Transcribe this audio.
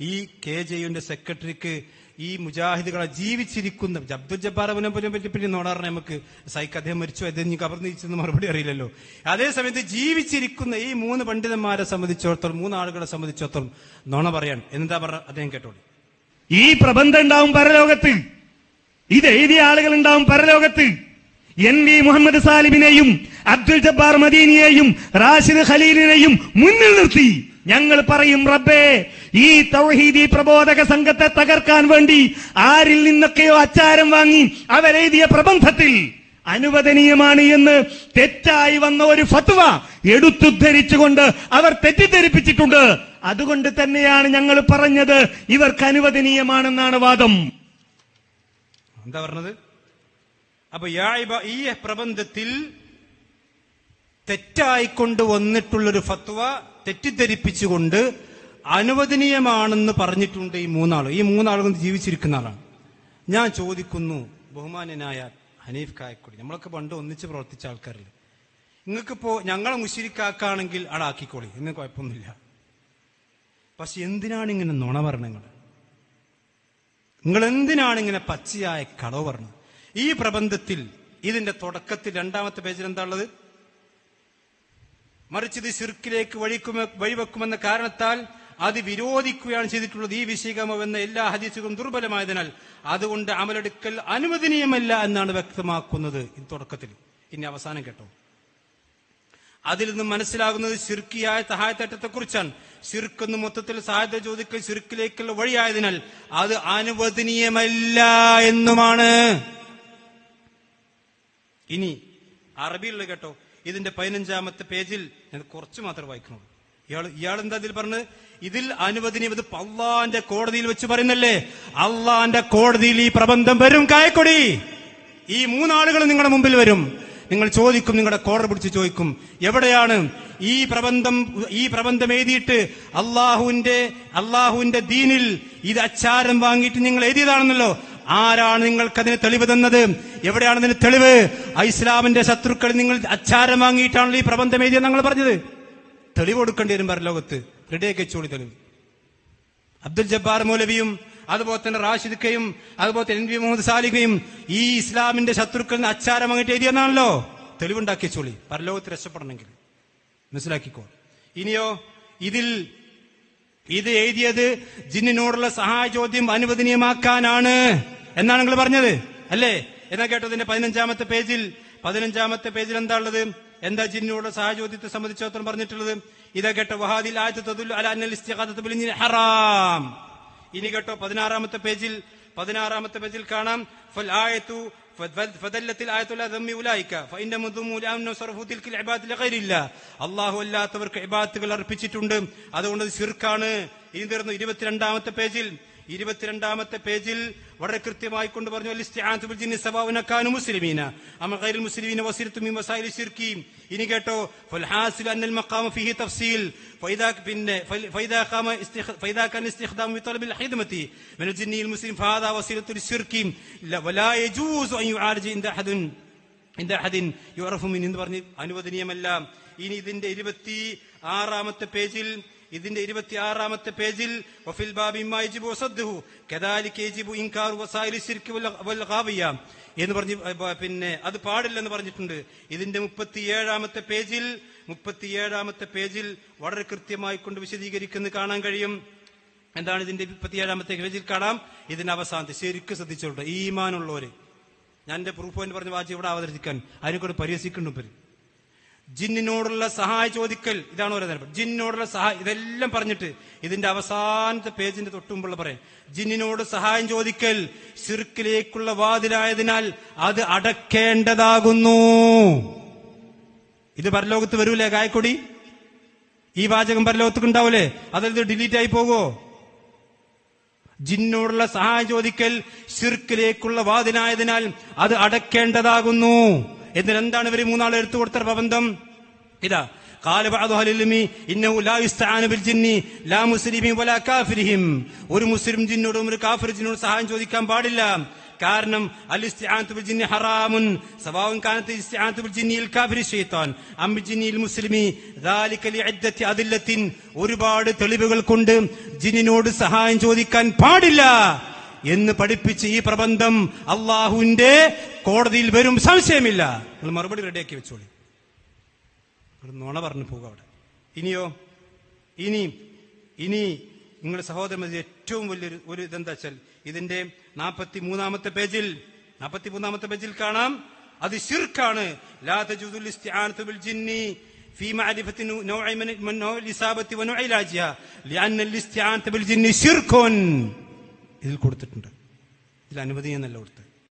ഈ KJUവിന്റെ സെക്രട്ടറിക്ക് ഈ മുജാഹിദുകളെ ജീവിച്ചിരിക്കുന്ന അബ്ദുൽ ജബ്ബാറിനെ പറ്റി നോടാറിനെ നമുക്ക് അദ്ദേഹം മരിച്ചു, അദ്ദേഹം കബർന്നിരിച്ചെന്ന് മറുപടി അറിയില്ലല്ലോ. അതേസമയത്ത് ജീവിച്ചിരിക്കുന്ന ഈ 3 പണ്ഡിതന്മാരെ സംബന്ധിച്ചിടത്തോളം, 3 ആളുകളെ സംബന്ധിച്ചിടത്തോളം നുണ പറയാൻ എന്താ പറഞ്ഞ അദ്ദേഹം കേട്ടോളൂ. ഈ പ്രബന്ധം ഉണ്ടാവും പരലോകത്ത്, ഇത് എഴുതിയ ആളുകൾ ഉണ്ടാവും പരലോകത്ത്. NV മുഹമ്മദ് സാലിമിനെയും അബ്ദുൽ ജബ്ബാർ മദീനിയെയും റാഷിദ് ഖലീലിനെയും മുന്നിൽ നിർത്തി ഞങ്ങൾ പറയും, റബ്ബേ, ഈ തൗഹീദി പ്രബോധക സംഘത്തെ തകർക്കാൻ വേണ്ടി ആരിൽ നിന്നൊക്കെയോ അച്ചാരം വാങ്ങി അവരെഴുതിയ പ്രബന്ധത്തിൽ അനുവദനീയമാണ് എന്ന് തെറ്റായി വന്ന ഒരു ഫത്വ എടുത്തുദ്ധരിച്ചുകൊണ്ട് അവർ തെറ്റിദ്ധരിപ്പിച്ചിട്ടുണ്ട്. അതുകൊണ്ട് തന്നെയാണ് ഞങ്ങൾ പറഞ്ഞത് ഇവർക്ക് അനുവദനീയമാണെന്നാണ് വാദം. എന്താ പറഞ്ഞത്? അപ്പൊ ഈ പ്രബന്ധത്തിൽ തെറ്റായിക്കൊണ്ട് വന്നിട്ടുള്ളൊരു ഫത്വ തെറ്റിദ്ധരിപ്പിച്ചുകൊണ്ട് അനുവദനീയമാണെന്ന് പറഞ്ഞിട്ടുണ്ട് ഈ 3 ആളുകൾ. ഈ 3 ആളുകൾ ജീവിച്ചിരിക്കുന്ന ആളാണ്. ഞാൻ ചോദിക്കുന്നു, ബഹുമാന്യനായ ഹനീഫ് കായക്കൊടി, നമ്മളൊക്കെ പണ്ട് ഒന്നിച്ച് പ്രവർത്തിച്ച ആൾക്കാരില്ല, നിങ്ങൾക്കിപ്പോ ഞങ്ങളെ മുശ്രിക്കാക്കാണെങ്കിൽ ആടാക്കിക്കോളി, എന്ന് കുഴപ്പമൊന്നുമില്ല. പക്ഷെ എന്തിനാണ് ഇങ്ങനെ നുണ പറഞ്ഞത്? നിങ്ങൾ എന്തിനാണ് ഇങ്ങനെ പച്ചയായ കളവ് പറഞ്ഞത്? ഈ പ്രബന്ധത്തിൽ ഇതിന്റെ തുടക്കത്തിൽ 2ാമത്തെ പേജിൽ എന്താ ഉള്ളത്? മറിച്ച് ഇത് ശിർക്കിലേക്ക് വഴിവെക്കുമെന്ന കാരണത്താൽ അത് വിരോധിക്കുകയാണ് ചെയ്തിട്ടുള്ളത്. ഈ വിഷയമെന്ന എല്ലാ ഹദീസുകളും ദുർബലമായതിനാൽ അതുകൊണ്ട് അമലെടുക്കൽ അനുവദനീയമല്ല എന്നാണ് വ്യക്തമാക്കുന്നത് ഈ തുടക്കത്തിൽ. ഇനി അവസാനം കേട്ടോ, അതിൽ നിന്നും മനസ്സിലാകുന്നത് ശിർക്കിയായ സഹായത്തേറ്റത്തെക്കുറിച്ചാണ്. ശിർക്കെന്ന് മൊത്തത്തിൽ സഹായത്തെ ചോദിക്കൽ ശിർക്കിലേക്കുള്ള വഴിയായതിനാൽ അത് അനുവദനീയമല്ല എന്നുമാണ്. ഇനി അറബിയുള്ള കേട്ടോ, ഇതിന്റെ 15ാമത്തെ പേജിൽ ഞാൻ കുറച്ച് മാത്രം വായിക്കണുള്ളൂ. ഇയാൾ എന്താ ഇതിൽ പറഞ്ഞത്? ഇതിൽ അനുവദനീയം, ഇത് അള്ളാന്റെ കോടതിയിൽ വെച്ച് പറയുന്നല്ലേ. അള്ളാന്റെ കോടതിയിൽ ഈ പ്രബന്ധം വരും. കായക്കൊടി, ഈ 3 ആളുകൾ നിങ്ങളുടെ മുമ്പിൽ വരും. നിങ്ങൾ ചോദിക്കും, നിങ്ങളുടെ കോടതി പിടിച്ച് ചോദിക്കും, എവിടെയാണ് ഈ പ്രബന്ധം എഴുതിയിട്ട് അള്ളാഹുവിന്റെ ദീനിൽ ഇത് അച്ചാരം വാങ്ങിയിട്ട് നിങ്ങൾ എഴുതിയതാണെന്നല്ലോ, ആരാണ് നിങ്ങൾക്കതിന് തെളിവ് തന്നത്? എവിടെയാണ് അതിന് തെളിവ്? ഇസ്ലാമിന്റെ ശത്രുക്കൾ നിങ്ങൾ അച്ചാരം വാങ്ങിയിട്ടാണല്ലോ ഈ പ്രബന്ധം എഴുതിയെന്ന് ഞങ്ങൾ പറഞ്ഞത്. തെളിവ് കൊടുക്കേണ്ടി വരും പരലോകത്ത്. റെഡിയാക്കി വെച്ചോളി തെളിവ്. അബ്ദുൽ ജബ്ബാർ മൗലവിയും അതുപോലെ തന്നെ റാഷിദ് കയും അതുപോലെ തന്നെ NV മുഹമ്മദ് സാലിഹയും ഈ ഇസ്ലാമിന്റെ ശത്രുക്കളിൽ അച്ചാരം വാങ്ങിയിട്ട് എഴുതിയെന്നാണല്ലോ. തെളിവുണ്ടാക്കി വെച്ചോളി പരലോകത്ത് രക്ഷപ്പെടണമെങ്കിൽ. മനസ്സിലാക്കിക്കോ. ഇനിയോ, ഇത് എഴുതിയത് ജിന്നിനോടുള്ള സഹായ ചോദ്യം അനുവദനീയമാക്കാനാണ് എന്നാണ് നിങ്ങൾ പറഞ്ഞത് അല്ലേ? എന്നാ കേട്ടോ, ഇതിന്റെ 15ാമത്തെ പേജിൽ എന്താ ഉള്ളത്? എന്താ ജിന്നിനോടുള്ള സഹായ ചോദ്യത്തെ സംബന്ധിച്ചിടത്തോളം പറഞ്ഞിട്ടുള്ളത്? ഇതാ കേട്ടോ, വഹാദിൽ ആയത്ത് തദുല്ലു അലാ അന്നൽ ഇസ്തിഗാസത ബിൽ ജിന്നി ഹറാം. ഇനി കേട്ടോ, 16ാമത്തെ പേജിൽ കാണാം, ഫൽ ആയത്തു ഫദല്ലത്തിൽ ആയത്തുൽ അദമ്മി ഉലൈക ഫഇന്നഹും ദുമുലഅൻ സർഫു തിൽകൽ ഇബാദത്ത് ലഗൈരില്ല. അല്ലാഹു അല്ലാത്തവർക്ക് ഇബാദത്തുകൾ അർപ്പിച്ചിട്ടുണ്ട്, അതുകൊണ്ട് ശിർക്കാണ്. ഇനി തീർന്നു. 22ാമത്തെ പേജിൽ വളരെ കൃത്യമായി കൊണ്ട് പറഞ്ഞു, അൽ-ഇസ്തിആനതു ബിൽ ജിന്നി സവാഉൻ കാനു മുസ്ലിമീന അമ ഗൈറുൽ മുസ്ലിമീന വസിറതു മിൻ വസായിൽ ശിർക്കി. ഇനി കേട്ടോ, ഫൽ ഹാസിൽ അന്നൽ മഖാമ ഫീഹി തഫ്സീൽ ഫൈദാ കാന ഇസ്തിഖ്ദാമു ബിതലബിൽ ഖിദ്മതി മിൻ ജിന്നിൽ മുസ്ലിം ഫഹാദാ വസിറതു ലിശ്ശിർക്കി വലാ യജൂസു അൻ യുആർജ ഇൻദ അഹദിൻ യുഅറഫു മിൻ എന്ന് പറഞ്ഞ് അനുവദനീയമല്ല. ഇനി ഇതിന്റെ 26ാമത്തെ പേജിൽ വഫിൽ ബാബി മാ യജിബു വസദ്ദുഹു കദാലിക യജിബു ഇൻകാറു വസായിൽ ശിർക്ക് വൽ ഗാവിയ എന്ന് പറഞ്ഞ് പിന്നെ അത് പാടില്ലെന്ന് പറഞ്ഞിട്ടുണ്ട്. ഇതിന്റെ 37ാമത്തെ പേജിൽ വളരെ കൃത്യമായി കൊണ്ട് വിശദീകരിക്കുന്നത് കാണാൻ കഴിയും. എന്താണ് ഇതിന്റെ 37ാമത്തെ പേജിൽ കാണാം. ഇതിന്റെ അവസാനത്തെ ശരിക്കും ശ്രദ്ധിച്ചോട്ടെ. ഈമാനുള്ളവര്, ഞാൻ എന്റെ പ്രൂഫ് പോയിന്റ് പറഞ്ഞ വാചി ഇവിടെ അവതരിപ്പിക്കാൻ അതിനെക്കൂടെ പരിഹസിക്കുന്നുണ്ട്. ജിന്നിനോടുള്ള സഹായ ചോദിക്കൽ, ഇതാണ് ഓരോ നേരം ജിന്നിനോടുള്ള സഹായം. ഇതെല്ലാം പറഞ്ഞിട്ട് ഇതിന്റെ അവസാനത്തെ പേജിന്റെ തൊട്ടുമുമ്പുള്ള പറയാം, ജിന്നിനോട് സഹായം ചോദിക്കൽ ശിർക്കിലേക്കുള്ള വാതിലായതിനാൽ അത് അടക്കേണ്ടതാകുന്നു. ഇത് പരലോകത്ത് വരൂലേ കായക്കൊടി? ഈ വാചകം പരലോകത്തേക്ക് ഉണ്ടാവൂലേ? അതായത് ഡിലീറ്റ് ആയി പോകോ? ജിന്നോടുള്ള സഹായം ചോദിക്കൽ ശിർക്കിലേക്കുള്ള വാതിലായതിനാൽ അത് അടക്കേണ്ടതാകുന്നു. എന്നിട്ടെന്താണ് ഇവര് 3 ആൾ എടുത്തു കൊടുത്ത പ്രബന്ധം? ഇതാ, ഖാല ബഅദു അഹ്ലിൽ ഇൽമി ഇന്നഹു ലാ യുസ്തആനു ബിൽ ജിന്നി ലാ മുസ്ലിമീൻ വലാ കാഫിരിഹിം. ഒരു മുസ്ലിം ജിന്നോടും ഒരു കാഫിർ ജിന്നോടും സഹായം ചോദിക്കാൻ പാടില്ല. കാരണം അൽ ഇസ്തിആനതു ബിൽ ജിന്നി ഹറാമുൻ സവാഉൻ കാനത് ഇസ്തിആനതു ബിൽ ജിന്നിൽ കാഫിരി ശൈത്താൻ അം ബിൽ ജിന്നിൽ മുസ്ലിമി ദാലിക ലിഇദ്ദത്തി അദില്ലത്തിൻ, ഒരുപാട് തെളിവുകൾ കൊണ്ട് ജിന്നിനോട് സഹായം ചോദിക്കാൻ പാടില്ല എന്ന് പഠിപ്പിച്ച് ഈ പ്രബന്ധം അള്ളാഹുവിന്റെ കോടതിയിൽ വരും, സംശയമില്ല. നിങ്ങൾ മറുപടി റെഡിയാക്കി വെച്ചോളി. നുണ പറഞ്ഞു പോകുക അവിടെ. ഇനിയോ, ഇനി നിങ്ങളുടെ സഹോദരൻ ഏറ്റവും വലിയൊരു ഒരു ഇതെന്താ വെച്ചാൽ ഇതിന്റെ 43-ാമത്തെ പേജിൽ കാണാം, അത് ശിർക്കാണ്. ലാ തജൂദുൽ ഇസ്തിആനതു ബിൽ ജിന്നി ഫീ മഅരിഫത്തി നൗഇ മിൻ നൗഇൽ ഇസാബത്തി വ നൗഇൽ ആജിയ ലിഅന്ന അൽ ഇസ്തിആനതു ബിൽ ജിന്നി ശിർക്കുൻ. ഇതിൽ കൊടുത്തിട്ടുണ്ട്, ഇതിൽ അനുമതി എന്നല്ല കൊടുത്തത്.